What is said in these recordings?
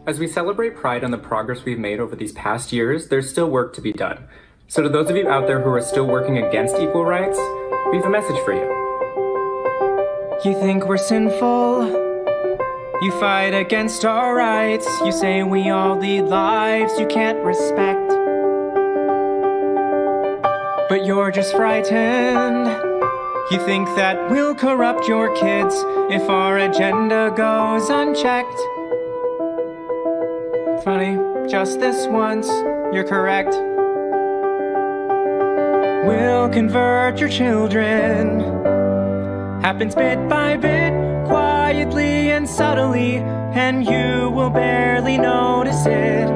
As we celebrate Pride and the progress we've made over these past years, there's still work to be done. So to those of you out there who are still working against equal rights, we have a message for you. You think we're sinful? You fight against our rights. You say we all lead lives you can't respect. But you're just frightened. You think that we'll corrupt your kids if our agenda goes unchecked. Funny, just this once, you're correct. We'll convert your children. Happens bit by bit, quietly and subtly, and you will barely notice it.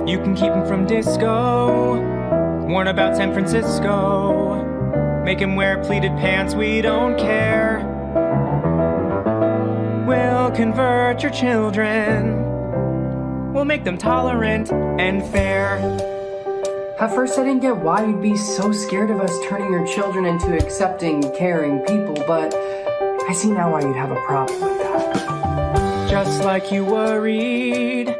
You can keep them from disco, warn about San Francisco. Make him wear pleated pants, we don't care. We'll convert your children. We'll make them tolerant and fair. At first I didn't get why you'd be so scared of us turning your children into accepting, caring people, but I see now why you'd have a problem with that. Just like you worried,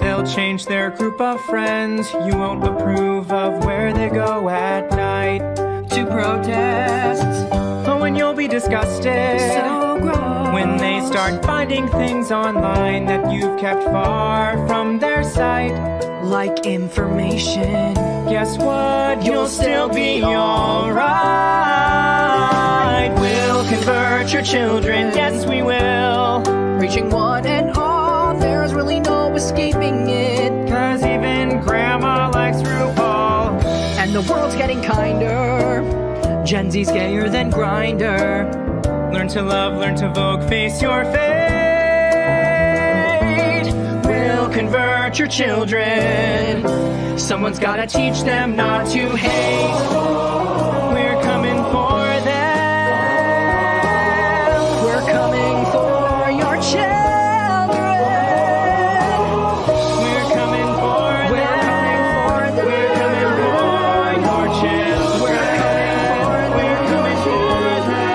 they'll change their group of friends. You won't approve of where they go at night to protests. Oh, and you'll be disgusted. So gross. When they start finding things online that you've kept far from their sight. Like information. Guess what? You'll still be alright. We'll convert your children, yes we will. Reaching one and all, there's really no escaping it. Cause even grandma likes RuPaul. And the world's getting kinder. Gen Z's gayer than Grindr. Learn to love, learn to vogue, face your fate. We'll convert your children. Someone's gotta teach them not to hate. We're coming for them. We're coming for your children. We're coming for them. We're coming for them. We're coming for your children. We're coming for them.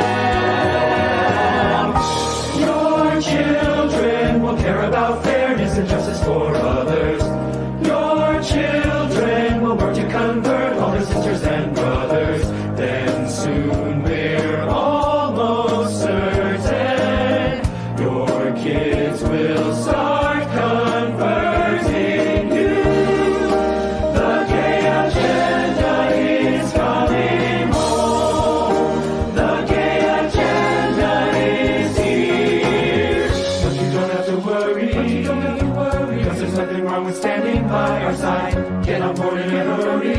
Your children will care about fairness and justice for others. Your children will work to convert all their sisters and brothers. Then soon we're almost certain your kids will start converting you. The gay agenda is coming home. The gay agenda is here. But you don't have to worry. Cause there's nothing wrong with standing by our side. Get on board in a hurry.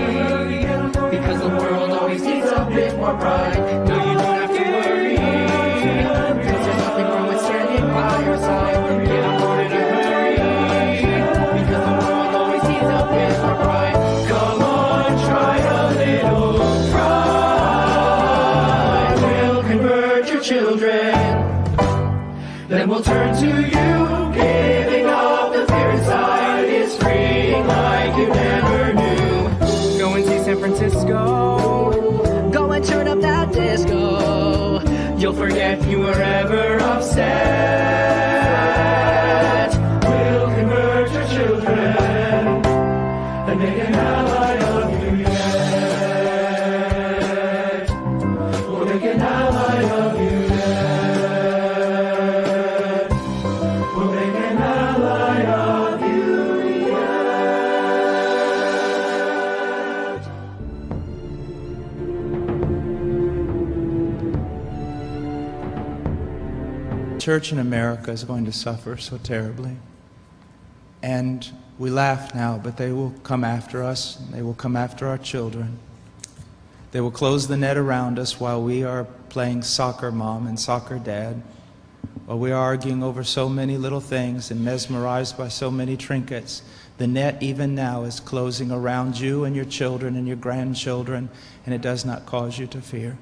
Because the world always needs a bit more pride. No, you don't have to worry. Because there's nothing wrong with standing by our side. Get on board in a hurry. Because the world always needs a bit more pride. Come on, try a little pride. We'll convert your children. Then we'll turn to you, giving up the fear inside is freeing like you never knew. Go and see San Francisco. Go and turn up that disco. You'll forget you were ever upset. We'll convert your children and make an ally of you yet. We'll make an ally of you yet. We'll make an ally of you yet. Church in America is going to suffer so terribly. And we laugh now, but they will come after us. They will come after our children. They will close the net around us while we are playing soccer mom and soccer dad, while we are arguing over so many little things and mesmerized by so many trinkets. The net even now is closing around you and your children and your grandchildren, and it does not cause you to fear.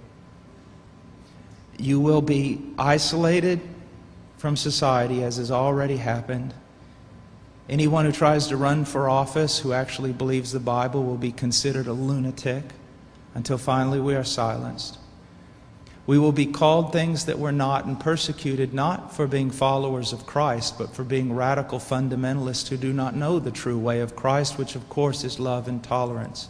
You will be isolated from society, as has already happened. Anyone who tries to run for office who actually believes the Bible will be considered a lunatic until finally we are silenced. We will be called things that we're not and persecuted not for being followers of Christ, but for being radical fundamentalists who do not know the true way of Christ, which of course is love and tolerance.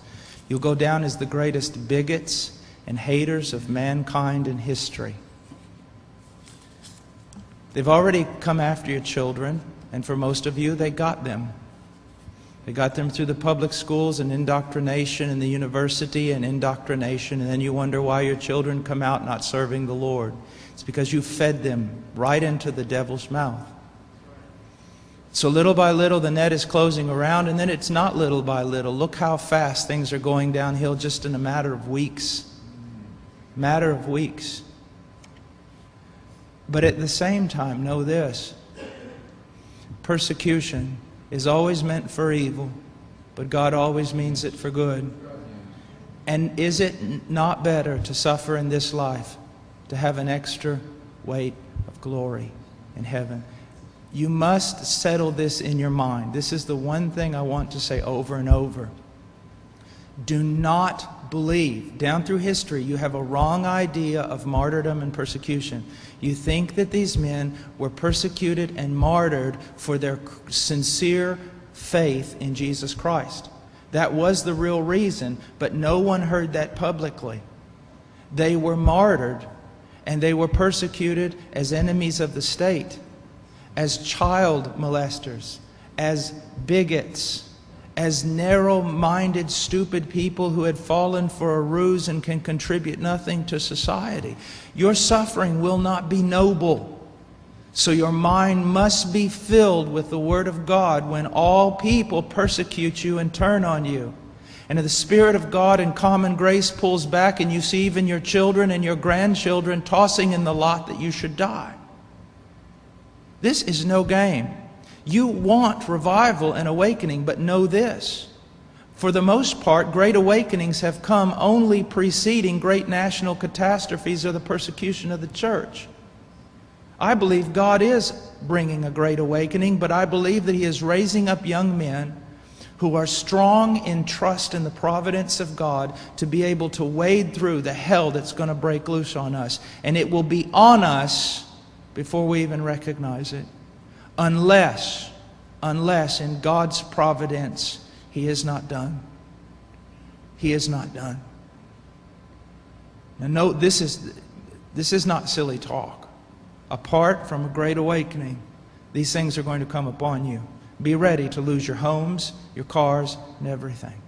You'll go down as the greatest bigots and haters of mankind in history. They've already come after your children, and for most of you, they got them. They got them through the public schools and indoctrination, and the university and indoctrination, and then you wonder why your children come out not serving the Lord. It's because you fed them right into the devil's mouth. So little by little the net is closing around, and then it's not little by little. Look how fast things are going downhill just in a matter of weeks. Matter of weeks. But at the same time, know this. Persecution is always meant for evil, but God always means it for good. And is it not better to suffer in this life, to have an extra weight of glory in heaven? You must settle this in your mind. This is the one thing I want to say over and over. Do not believe. Down through history, you have a wrong idea of martyrdom and persecution. You think that these men were persecuted and martyred for their sincere faith in Jesus Christ. That was the real reason, but no one heard that publicly. They were martyred and they were persecuted as enemies of the state, as child molesters, as bigots, as narrow-minded, stupid people who had fallen for a ruse and can contribute nothing to society. Your suffering will not be noble. So your mind must be filled with the Word of God when all people persecute you and turn on you. And if the Spirit of God in common grace pulls back and you see even your children and your grandchildren tossing in the lot that you should die. This is no game. You want revival and awakening, but know this. For the most part, great awakenings have come only preceding great national catastrophes or the persecution of the church. I believe God is bringing a great awakening, but I believe that He is raising up young men who are strong in trust in the providence of God to be able to wade through the hell that's going to break loose on us. And it will be on us before we even recognize it. Unless in God's providence, He is not done. He is not done. Now note, this is not silly talk. Apart from a great awakening, these things are going to come upon you. Be ready to lose your homes, your cars, and everything.